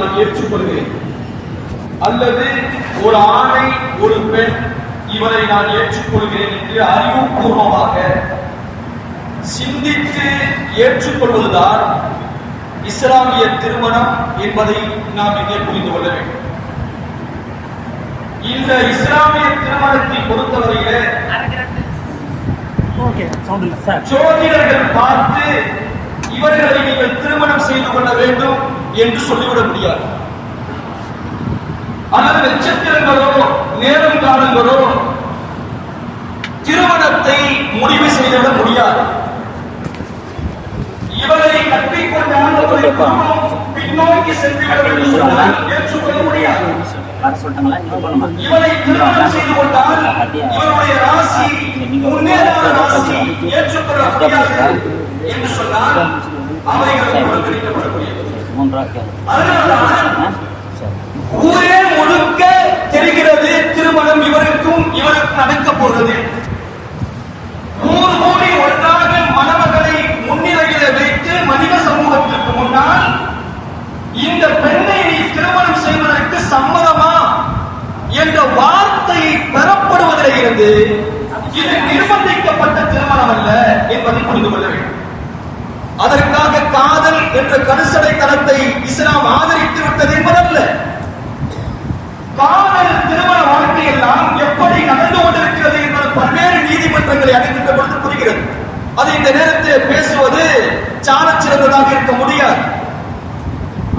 நான் ஏற்றுக்கொள்கிறேன், அல்லது ஒரு ஆணை ஒரு பெண் இவரை நான் ஏற்றுக்கொள்கிறேன் என்று அறிவுபூர்வமாக சிந்தித்து ஏற்றுக்கொள்வதுதான் இஸ்லாமிய திருமணம் என்பதை நாம் இங்கே புரிந்து கொள்ள வேண்டும். இந்த இஸ்லாமிய திருமணத்தை பொறுத்தவரையிலே ஜோதிடர்கள் பார்த்து இவர்களை நீங்கள் திருமணம் செய்து கொள்ள வேண்டும் என்று சொல்லிவிட முடியாது. ஆனால் நட்சத்திரங்களோ நேரம் காலங்களோ திருமணத்தை முடிவு செய்துவிட முடியாது. இவரை கட்டிக்கொண்டால் பின்னோக்கி சென்றுவிடும் என்று சொன்னால் ஏற்றுக்கொள்ள முடியாது. இவரை திருமணம் செய்து கொண்டால் இவருடைய ராசி முன்னேறாத ராசி ஏற்றுக்கொள்ள முடியாது என்று சொன்னால் அவைகள் புறக்கணிக்கப்படக்கூடியது. ஊரே முழுக்க தெரிகிறது திருமணம் இவருக்கும் நடக்க போகிறது. 100 கோடி ஒன்றாக மணமகளை முன்னிலையில வைத்து மனித சமூகத்திற்கு முன்னால் இந்த பெண்ணை நீ திருமணம் செய்வதற்கு சம்மதமா என்ற வார்த்தையை பெறப்படுவதில் இருந்து இது நிர்பந்திக்கப்பட்ட திருமணம் அல்ல என்பதை புரிந்து கொள்ள வேண்டும். அதற்காக காதல் என்ற கருசடைத்தனத்தை இஸ்லாம் ஆதரித்து விட்டது என்பதல்ல. காதல் திருமண வாழ்க்கையெல்லாம் எப்படி நடந்து கொண்டிருக்கிறது என்பது பல்வேறு நீதிமன்றங்களை அணுகின்ற பொழுது புரிகிறது. அது இந்த நேரத்தில் பேசுவது சாலச் சிறந்ததாக இருக்க முடியாது.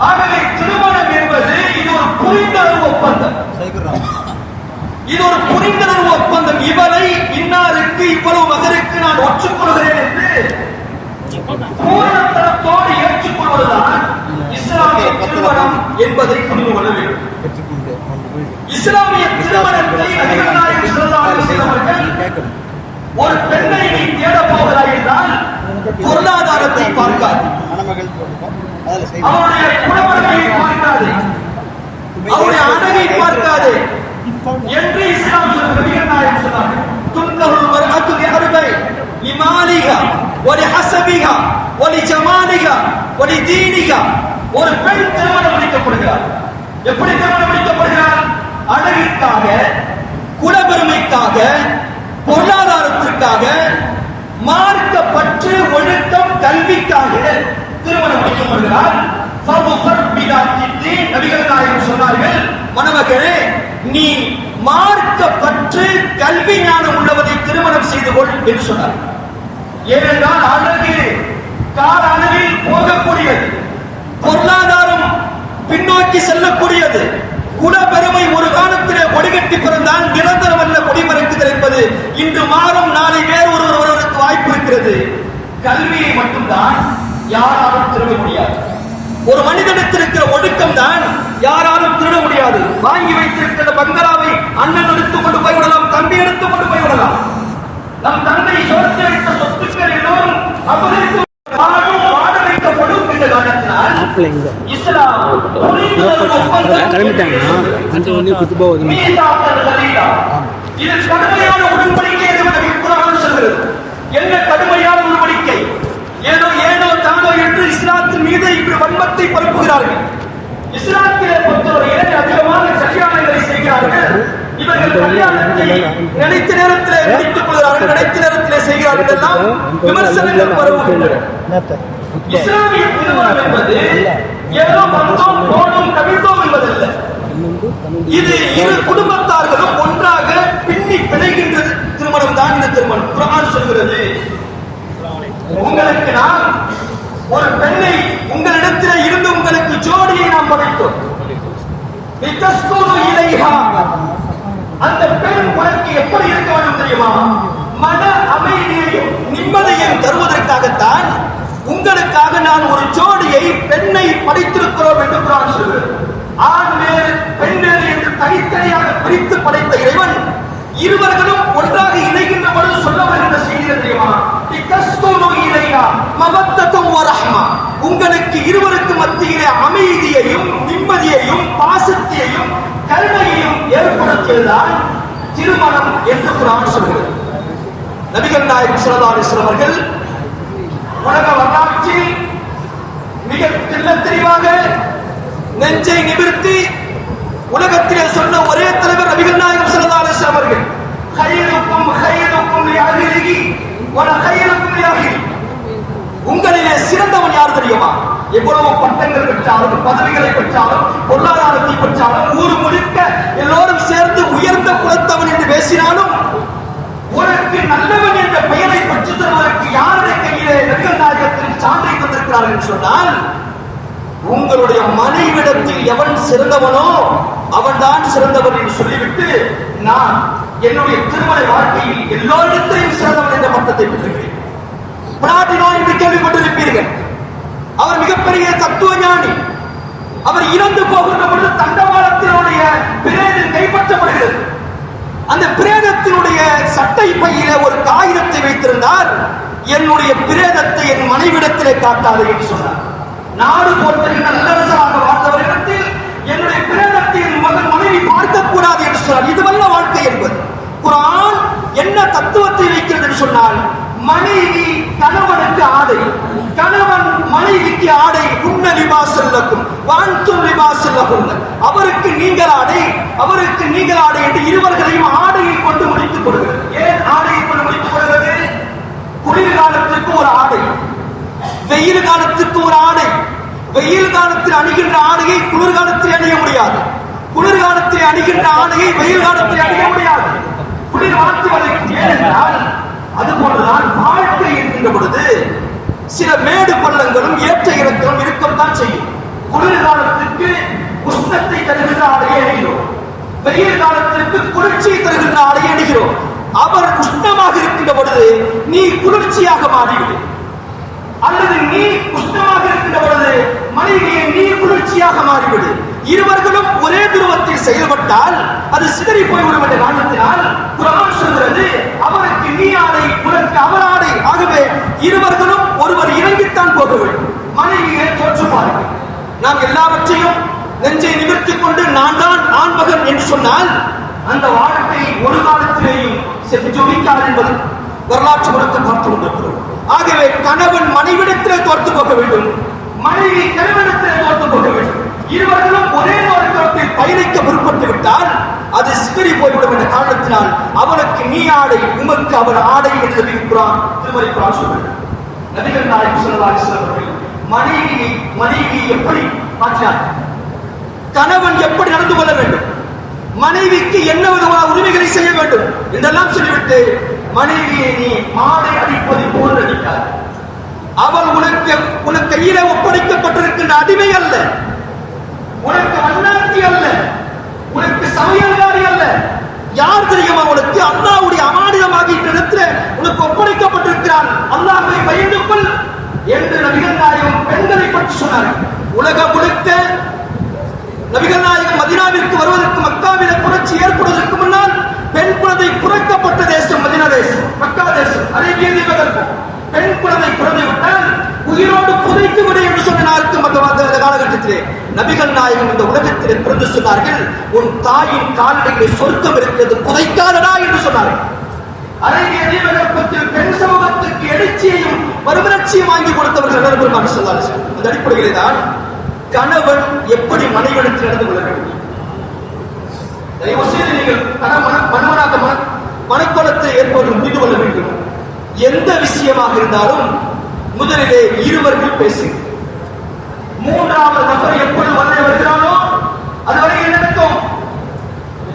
ஆகவே திருமணம் என்பது இது ஒரு புரிந்துணர்வு ஒப்பந்தம். இது ஒரு புரிந்துணர்வு ஒப்பந்தம். இவரை இன்னாருக்கு இவ்வளவு மகருக்கு நான் ஒற்றுக்கொள்கிறேன் என்று பூரணத்தனத்தோடு ஏற்றுக்கொள்வதுதான் இஸ்லாமிய திருமணம் என்பதை புரிந்து கொள்ள வேண்டும். இஸ்லாமிய திருமணத்தை நபிகள் நாயகம் ஸல்லல்லாஹு அலைஹி வஸல்லம் அவர்கள் ஒரு பெண்ணை நீ தேட போகிறாய் என்றால் பொருளாதாரத்தை பார்க்காது, அவருடைய குணவர்களை பார்க்காது, அவருடைய அழகை பார்க்காது என்று இஸ்லாம் நபிகள் நாயகம் சொன்னார்கள். துன்கஹுல் மர்அத்து லிஅர்பை லிமாலிஹா வலிஹஸபிஹா வலிஜமாலிஹா வலிதீனிஹா. ஒரு பெண் திருமணம் முடிக்கப்படுகிறார். எப்படி திருமணம் முடிக்கப்படுகிறார்? அழகிற்காக, குலபெருமைக்காக, பொருளாதாரத்திற்காக, மார்க்க பற்று, ஒழுக்கம், கல்விக்காக திருமணம் முடிக்கப்படுகிறார். நபிகள் நாயகம் சொன்னார்கள், மணமகளே நீ மார்க்க பற்று, கல்வி ஞானம் உள்ளவரை திருமணம் செய்து கொள் என்று சொன்னார். ஏனென்றால் அழகு கால அளவில் போகக்கூடியது, பொருளாதாரம் பின்னோக்கி செல்லக்கூடியது, குலபெருமை ஒரு காலத்திலே கொடிகட்டி பிறந்தால் நிரந்தரம் அல்ல கொடி மறைக்குதல் என்பது இன்று மாறும், நாளை வேறு ஒருவருக்கு வாய்ப்பு இருக்கிறது. கல்வியை மட்டும்தான் யாராலும் திருட முடியாது. ஒரு மனிதனுக்கு இருக்கிற ஒழுக்கம் தான் யாராலும் திருட முடியாது. வாங்கி வைத்திருக்கிற பங்களாவை அண்ணன் எடுத்துக் கொண்டு போய்விடலாம், தம்பி எடுத்துக் கொண்டு போய்விடலாம். நம் தந்தை சோர்த்து வைத்த சொத்துக்கள் எல்லோரும் அவர்களுக்கு வைக்கப்படும் என்ற காரணத்தினால் இஸ்லாம் இது கடுமையான உடன்படிக்கை சொல்கிறது. என்ன கடுமையான உடன்படிக்கை? ஏதோ தானோ என்று இஸ்லாத்தின் மீது இப்படி வன்மத்தை பரப்புகிறார்கள். இஸ்லாத்திலே பொறுத்தவரையிலே அதிகமாக கல்யாணங்களை செய்கிறார்கள். இவர்கள் கல்யாணத்தை நினைத்த நேரத்திலே முடித்துக் கொள்கிறார்கள், நினைத்த நேரத்திலே செய்கிறார்கள். எல்லாம் விமர்சனங்கள் பரவுகின்றன. இஸ்லாமிய திருமணம் என்பது ஏதோ மந்தோம் போனோம் கவிழ்ந்தோம் என்பதல்ல. இது இரு குடும்பத்தார்களும் ஒன்றாக பின்னி பிணைகின்ற திருமணம் தான் இந்த திருமணம். குர்ஆன் சொல்கிறது, உங்களுக்கு நாம் ஒரு பெண்ணை உங்களிடத்தில் இருந்து உங்களுக்கு ஜோடியை நாம் படைத்தோம். அந்த பெண் உனக்கு எப்படி இருக்க வேண்டும் தெரியுமா? மன அமைதியையும் நிம்மதியையும் தருவதற்காகத்தான் உங்களுக்காக நான் ஒரு ஜோடியை பெண்ணை படைத்திருக்கிறோம் என்று குர்ஆன் சொல்கிறது. ஆண் வேறு பெண் வேறு என்று தனித்தனியாக பிரித்து படைத்த இறைவன் இருவர்களும் ஒன்றாக இணைகின்ற பொழுது சொல்ல வருகின்ற செய்தி தெரியுமா? உங்களுக்கு இருவருக்கு மத்தியிலே அமைதியையும் நிம்மதியையும் பாசத்தையும் கருணையையும் ஏற்படுத்தியதுதான் திருமணம் என்று குர்ஆன் சொல்கிறது. நபிகள் நாயகம் ஸல்லல்லாஹு அலைஹி வஸல்லம் அவர்கள் உலக வரலாற்றில் மிக தெளிவாக நெஞ்சை நிமிர்த்தி உலகத்திலே சொன்ன ஒரே தலைவர் நபிகள் நாயகம் ஸல்லல்லாஹு அலைஹி வஸல்லம் அவர்கள். கைருக்கும் கைருக்கும் லிஅஹ்லிஹி வல கைருக்கும் லிஅஹ்லிஹி. உங்களிலே சிறந்தவன் யார் தெரியுமா? எவ்வளவு பட்டங்கள் பெற்றாலும், பதவிகளை பெற்றாலும், பொருளாதாரத்தை பெற்றாலும், ஊர் முழுக்க எல்லோரும் சேர்ந்து உயர்ந்த குலத்தவன் என்று பேசினாலும் உனக்கு நல்லவன் என்ற பெயரை பெற்றுத் தருவதற்கு யாருடைய கையிலே நபிகள் நாயகத்தின் சான்றை தந்திருக்கிறார்கள் என்று சொன்னால், உங்களுடைய மனைவிடத்தில் எவன் சிறந்தவனோ அவன்தான் சிறந்தவன் என்று சொல்லிவிட்டு, நான் என்னுடைய திருமண வாழ்க்கையில் எல்லோரிடத்திலும் சிறந்தவன் என்ற பட்டத்தை பெற்றிருக்கிறேன். பிளாட்டினோ என்று கேள்விப்பட்டிருப்பீர்கள். அவர் மிகப்பெரிய தத்துவ ஞானி. அவர் இறந்து போகின்ற பொழுது தண்டவாளத்தினுடைய பிரேதம் கைப்பற்றப்படுகிறது. அந்த பிரேதத்தினுடைய சட்டை பையில ஒரு காகிதத்தை வைத்திருந்தார். என்னுடைய பிரேதத்தை என் மனைவிடத்திலே காட்டாது என்று சொன்னார். நாடு போற்றுகின்ற நல்லரசாக வாழ்ந்தவர்களிடத்தில் என்னுடைய பிரேதத்தை என் மகன் மனைவி பார்க்கக்கூடாது என்று சொன்னார். இதுவல்ல வாழ்க்கை என்பது. குர்ஆன் என்ன தத்துவத்தை வைக்கிறது என்று சொன்னால், மனைவி கணவனுக்கு ஆடை, கணவன் மனைவிக்கு ஆடை. உன்ன லிபாசல்லக்கும் வான்தும் லிபாசல்லகும். அவருக்கு நீங்கள் ஆடை, அவருக்கு நீங்கள் ஆடை என்று இருவர்களையும் ஆடையை கொண்டு முடித்துக் கொடுக்கிறது. ஏன் ஆடையை கொண்டு முடித்துக் கொடுக்கிறது? குளிர் காலத்துக்கு ஒரு ஆடை, வெயில் காலத்துக்கு ஒரு ஆடை. வெயில் காலத்தில் அணிகின்ற ஆடையை குளிர்காலத்தில் அணிய முடியாது. குளிர்காலத்தில் அணிகின்ற ஆடையை வெயில் காலத்தில் அணிய முடியாது. குளிர் மாற்றி வரைக்கும். ஏனென்றால் அதுபோலதான் வாழ்க்கை இருக்கின்ற பொழுது சில மேடு பள்ளங்களும் ஏற்ற இறக்கங்களும் இருக்கத்தான் செய்யும். குளிர் காலத்திற்கு உஷ்ணத்தை தருகின்ற ஆடையை அணிகிறோம், வெயில் காலத்திற்கு குளிர்ச்சியை தருகின்ற ஆடையை அணிகிறோம். அவர் உஷ்ணமாக இருக்கின்ற பொழுது நீ குளிர்ச்சியாக மாறிவிடு, அல்லது நீ உஷ்ணமாக இருக்கின்ற பொழுது மனைவியை நீ குளிர்ச்சியாக மாறிவிடு. இருவர்களும் ஒரே துருவத்தில் செயல்பட்டால் அது சிதறி போய்விடும் என்ற காரணத்தினால் குர்ஆன் சொல்கிறது, அவருக்கு நீ ஆடை, உனக்கு அவர் ஆடை. ஆகவே இருவர்களும் ஒருவர் இறங்கித்தான் போக வேண்டும். மனைவியை தோற்றுப்பார்கள். நாம் எல்லாவற்றையும் நெஞ்சை நிமிர்த்திக் கொண்டு நான் தான் ஆண்மகன் என்று சொன்னால் அந்த வாழ்க்கை ஒரு காலத்திலேயும் செஞ்சொலிக்காது என்பது வரலாற்று முறைக்கு பார்த்து கொண்டிருக்கிறோம். ஆகவே கணவன் மனைவிடத்திலே தோற்று போக வேண்டும், மனைவி கணவனிடத்திலே தோற்று போக வேண்டும். இருவர்களும் ஒரே நோக்கத்தில் பயணிக்க முற்பட்டு விட்டால் அது சிதறி போய்விடும் என்ற காரணத்தினால் அவனுக்கு நீ ஆடை, உமக்கு அவன் ஆடை என்று திருமறை குர்ஆன் சொல்கிறது. நபிகள் நாயகம் ஸல்லல்லாஹு அலைஹி வஸல்லம் அவர்கள் மனைவியை எப்படி மாற்றினார், கணவன் எப்படி நடந்து கொள்ள வேண்டும், மனைவிக்கு என்ன விதமான உரிமைகளை செய்ய வேண்டும் என்றெல்லாம் சொல்லிவிட்டு, மனைவியை நீ மாடை அடிப்பது போல் அடிக்காது. அவள் உனக்கு கையில ஒப்படைக்கப்பட்டிருக்கின்ற அடிமை அல்ல, உனக்கு வண்ணாத்தி அல்ல, உனக்கு சமையல்காரி அல்ல. யார் தெரியுமா உனக்கு? அல்லாஹ்வுடைய அமானிதமாக இந்த இடத்துல உனக்கு ஒப்படைக்கப்பட்டிருக்கிறான். அல்லாஹ்வை பயந்து கொள் என்று நபிகள் நாயகம் பெண்களை பற்றி சொன்னார்கள். உலகம் முழுக்க நபிகள் நாயகம் மதீனாவிற்கு வருவதற்கு, மக்காவில புரட்சி ஏற்படுவதற்கு முன்னால் பெண் குழந்தை புறக்கப்பட்ட தேசம் மதீனா தேசம், மக்கா தேசம், அரேபிய தீபகற்பம். பெண் குழந்தை பிறந்து விட்டால் உயிரோடு புதைத்து விடு என்று சொன்னாருக்கு. அந்த காலகட்டத்திலே நபிகள் நாயகம் இந்த உலகத்திலே பிறந்து சொன்னார்கள், உன் தாயின் கால்களிலே சொர்க்கம் இருக்கிறது, புதைக்காதடா என்று சொன்னார்கள். அரேபிய தீபகற்பத்தில் பெண் சமூகத்துக்கு எழுச்சியையும் மறுமலர்ச்சியும் வாங்கி கொடுத்தவர்கள் நபிகள் சொன்னார்கள். அந்த அடிப்படையிலே தான் கணவன் எப்படி மனைவிடத்தில் நடந்து கொள்ள வேண்டும். தயவு செய்து நீங்கள் மனமனாக மனக்கோலத்தை ஏற்பவர்கள் புரிந்து கொள்ள வேண்டும். எந்த விஷயமாக இருந்தாலும் முதலிலே இருவர்கள் பேசி, மூன்றாவது நபர் எப்பொழுது வந்து வருகிறானோ அதுவரை என்ன நடக்கும்?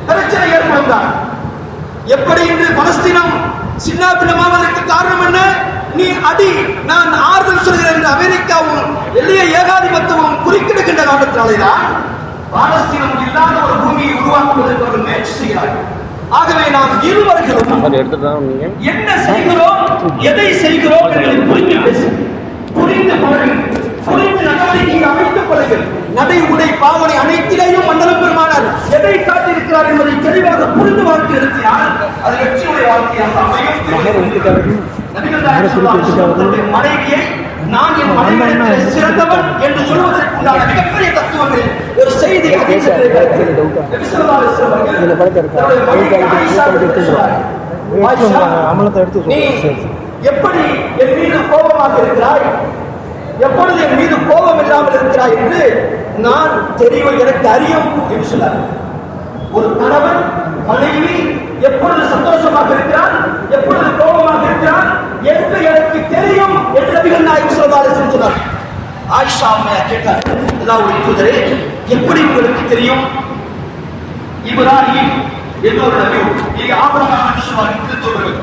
பிரச்சனை ஏற்படும் தான். எப்படி இன்று பலஸ்தீனம் சின்ன பின்னமாவதற்கு காரணம் என்ன? நீ அடி, நான் ஆறுதல் சொல்கிறேன் என்று அமெரிக்காவும் எல்லைய ஏகாதிபத்தியமும் குறுக்கிடுகின்ற காரணத்தினாலேதான் பாலஸ்தீனம் இல்லாத ஒரு பூமியை உருவாக்குவதற்கு அவர்கள் முயற்சி செய்கிறார்கள். ஆகவே நாம் இருவர்களும் என்ன செய்கிறோம், எதை செய்கிறோம் என்பதை புரிந்து பேசுங்கள், புரிந்து பழகுங்கள், புரிந்து நடவடிக்கையை அமைத்துக் கொள்ளுங்கள். நடை, உடை, பாவனை அனைத்திலேயும் மண்டலம் பெருமானார் எதை காட்டியிருக்கிறார் என்பதை தெளிவாக புரிந்து வாழ்க்கை நடத்தினால் அது வெற்றியுடைய வாழ்க்கையாக அமையும். மனைவியை நான் என் மனைவியிடத்தில் சிறந்தவன் என்று சொல்வதற்குண்டான மிகப்பெரிய தத்துவங்கள் ஒரு செய்தி எப்படி என் மீது கோபமாக இருக்கிறாய், எப்பொழுது என் மீது கோபம் இல்லாமல் இருக்கிறாய் என்று நான் தெரியும், எனக்கு அறியும் என்று சொன்னார். ஒரு கணவன் மனைவி எப்பொழுது சந்தோஷமாக இருக்கிறார், எப்பொழுது கோபமாக இருக்கிறார் என்று எனக்கு தெரியும் என்று நபிகள் நாயகம் ஸல்லல்லாஹு அலைஹி வஸல்லம் சொன்னார். ஆயிஷா அம்மா கேட்டார், அல்லாஹ்வுடைய தூதரே, எப்படி உங்களுக்கு தெரியும்? இப்ராஹிம் என்னொரு நபி, இது ஆபிரகாம் என்று சொல்வார்கள்.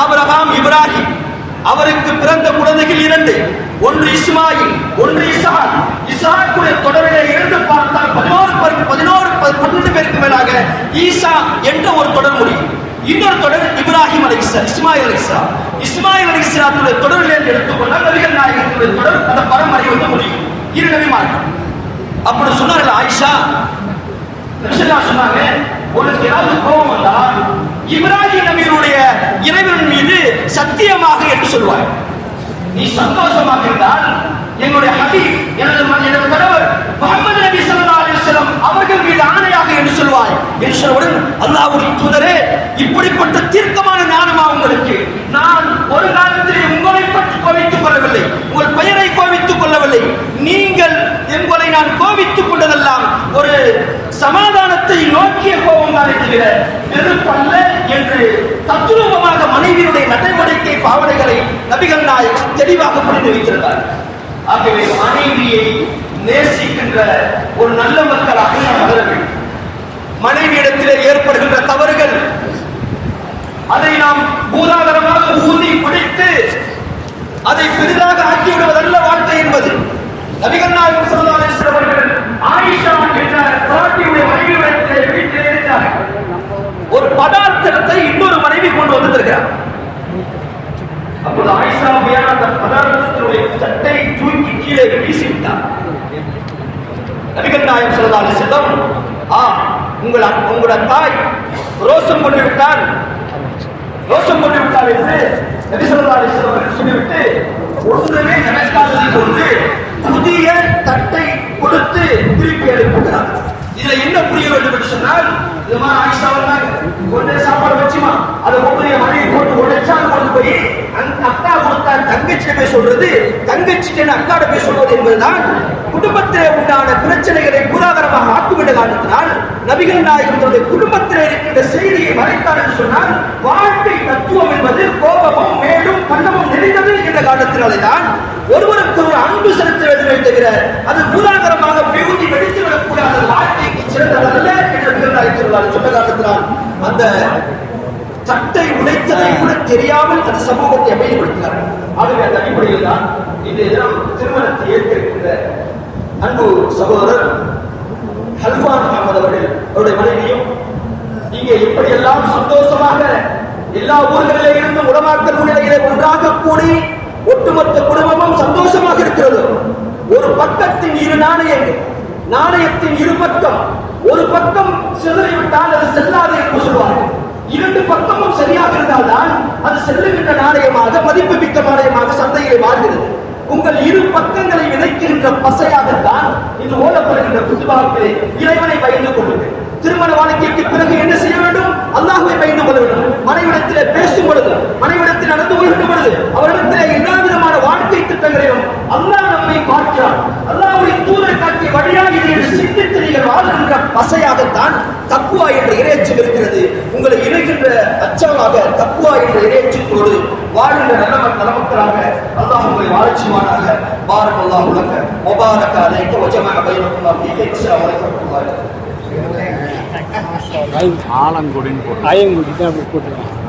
ஆபிரகாம் இப்ராஹிம் அவருக்கு பிறந்த குழந்தைகள் 2, ஒன்று இஸ்மாயில், ஒன்று இஸ்ஹாக். இஸ்ஹாக்குடைய தொடரிலே இருந்து பார்த்தால் 12 பேருக்கு மேலாக ஈசா என்ற ஒரு தொடர் முடியும். இன்னொரு தொடர் இப்ராஹிம் அலைஹிஸ்ஸலாம், இஸ்மாயில் அலைஹிஸ்ஸலாம். இஸ்மாயில் அலைஹிஸ்ஸலாத்துடைய தொடரிலே எடுத்துக்கொண்டால் நபிகள் நாயகத்துடைய தொடர் அந்த பரம்பரை வந்து முடியும். 2 நபிமார்கள். அப்படி சொன்னார்கள் ஆயிஷா, சொன்னாங்க, உனக்கு ஏதாவது கோபம் வந்தால் இப்ராஹிம் நபியினுடைய இறைவன் மீது சத்தியமாக என்று சொல்வார். நீ சந்தோஷமாக இருந்தால் என்னுடைய ஹபீப், எனது கணவர் முஹம்மது நபி ஸல்லல்லாஹு அலைஹி வஸல்லம் அவர்கள் மீது ஆணையாக என்று சொல்வாய் என்று சொன்னவுடன், அல்லாஹ்வுடைய தூதரே, இப்படிப்பட்ட தீர்க்கமான ஞானமா உங்களுக்கு? நான் ஒரு காலத்திலே உங்களை பற்றி கோபித்துக் கொள்ளவில்லை, உங்கள் பெயரை கோபித்துக் கொள்ளவில்லை. நீங்கள் உங்களை நான் கோபித்துக் கொண்டதெல்லாம் ஒரு சமாதானத்தை நோக்கிய கோபம் தான் தவிர வெறுப்பல்ல என்று தத்துரூபமாக மனைவியுடைய நடவடிக்கை பாவனைகளை நபிகள் நாயகம் தெளிவாக புரிந்து வைத்திருந்தார். ஆகவே மனைவியை நேசிக்கின்ற ஒரு நல்ல மக்களாக நாம் வளர வேண்டும். மனைவியிடத்திலே ஏற்படுகின்ற தவறுகள் அதை நாம் பூதாகரமாக ஊதி பிடித்து அதை பெரிதாக ஆக்கிவிடுவதல்ல வாழ்க்கை என்பது. நபிகள் நாயகம் ஸல்லல்லாஹு அலைஹி வஸல்லம் அவர்கள் ஆயிஷா என்ற பிராட்டியுடைய மனைவியிடத்திலே வீட்டிலே இருந்தார். ஒரு பதார்த்தத்தை இன்னொரு மனைவி கொண்டு வந்திருக்கிறார். அப்போது ஆயிஷா அந்த பதார்த்தத்தினுடைய சட்டை தூக்கி கீழே வீசிவிட்டார். நபிகள் நாயகம் ஸல்லல்லாஹு அலைஹி வஸல்லம், உங்களோட தாய் ரோசம் கொண்டு விட்டார் என்று நபி ஸல்லல்லாஹு அலைஹி வஸல்லம் சொல்லிவிட்டு ஒன்றுமே நடக்காததை கொண்டு புதிய தட்டை கொடுத்து திருப்பி அனுப்புகிறார். இதுல என்ன புரிய வேண்டும் என்று சொன்னால், இது மாதிரி ஆயிஷா கொண்டு சாப்பாடு வச்சுமா அதை ஒவ்வொரு மனைவி போட்டு உடைச்சா கொண்டு போய் அந்த அக்கா கொடுத்தார் தங்கச்சிட்ட போய் சொல்றது, தங்கச்சிட்ட அக்காட போய் சொல்வது என்பதுதான் குடும்பத்திலே உண்டான பிரச்சனைகளை பூதாகரமாக ஆக்குவிட காரணத்தினால் நபிகள் நாயகத்தினுடைய குடும்பத்தில் இருக்கின்ற செய்தியை மறைத்தார் என்று சொன்னால், வாழ்க்கை தத்துவம் என்பது கோபமும் மேலும் கண்ணமும் நிறைந்தது என்ற காரணத்தினாலே தான் ஒருவருக்கு ஒரு அன்பு செலுத்த வேண்டுமே தவிர அது பூதாகரமாக பெருகி வெடித்துவிடக் கூடாத வாழ்க்கைக்கு சிறந்ததல்ல என்று நபிகள் நாயகம் சொன்ன காரணத்தினால் அந்த சட்டை உடைத்ததை கூட தெரியாமல் அந்த சமூகத்தை அமைதிப்படுத்தினார். ஆகவே அந்த அடிப்படையில் தான் இந்த தினம் திருமணத்தை ஏற்கின்ற அன்பு சகோதரர் ஹல்ஃபான் அஹ்மத் அவருடைய மனைவியும் இங்கே எப்படியெல்லாம் சந்தோஷமாக எல்லா ஊர்களிலே இருந்து உலமாக்கல் நிலையிலே ஒன்றாக கூடி ஒட்டுமொத்த குடும்பமும் சந்தோஷமாக இருக்கிறது. ஒரு பக்கத்தின் 2 நாணயங்கள், நாணயத்தின் 2 பக்கம், ஒரு பக்கம் சிதறிவிட்டால் அது செல்லாது என்று சொல்வார்கள். 2 பக்கமும் சரியாக இருந்தால்தான் அது செல்லுகின்ற நாணயமாக, மதிப்பு மிக்க நாணயமாக சந்தையிலே மாறுகிறது. உங்கள் 2 பக்கங்களை விதைக்கின்ற பசையாகத்தான் இது ஓடப்படுகின்ற குத்துபாவிலே இறைவனை பயந்து கொள்ளுங்கள். திருமண வாழ்க்கைக்கு பிறகு என்ன செய்ய வேண்டும்? அல்லாஹ்வை பயந்து கொள்ள வேண்டும். மனைவிடத்திலே பேசும் பொழுது, மனைவிடத்தில் நடந்து கொள்கின்ற பொழுது, அவரிடத்திலே எல்லா விதமான வாழ்க்கை திட்டங்களையும் அல்லாஹ் நம்மை பார்க்கிறார். அல்லாஹ்வுடைய தூதர் காட்டிய வழியாக இதை சிந்தித்து நீங்கள் வாழ்கின்ற பசையாகத்தான் தக்வா என்ற இறையச்சம் இருக்கிறது. உங்களை இணைகின்ற அச்சமாக தக்வா என்ற இறையச்சத்தோடு வாழ்கின்ற நல்ல மக்களாக அல்லாஹ் உங்களை வாழச் செய்வானாக. பாரக்கல்லாஹு லக வ பாரக அலைக வ ஜமஅ பைனகுமா ஃபீ கைர். அஸ்ஸலாமு அலைக்கும் வ ரஹ்மத்துல்லாஹி. ஆலங்குடின்னு போட்டு ஆயங்குடி தான் அப்படி போட்டுருக்காங்க.